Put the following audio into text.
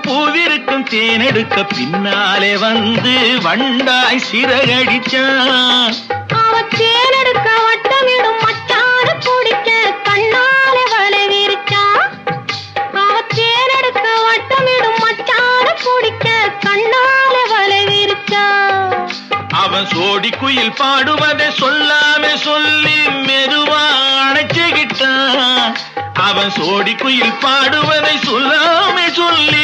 பூவிருக்கும் பூவிருக்கும் தேனெடுக்க பின்னாலே வந்து வண்டாய் சிறகடிச்சான். அவன் தேனெடுக்க வட்டமிடும் மச்சான பிடிக்க கண்ணாலே வலை விரிச்சான். அவன் தேனெடுக்க வட்டமிடும் மச்சான பிடிக்க கண்ணாலே வலை விரிச்சான். அவன் சோடி குயில் பாடுவதை சொல்லாம சொல்லி மெதுவா அணைச்சுக்கிட்டான். அவன் சோடி குயில் பாடுவதை சொல்லாம சொல்லி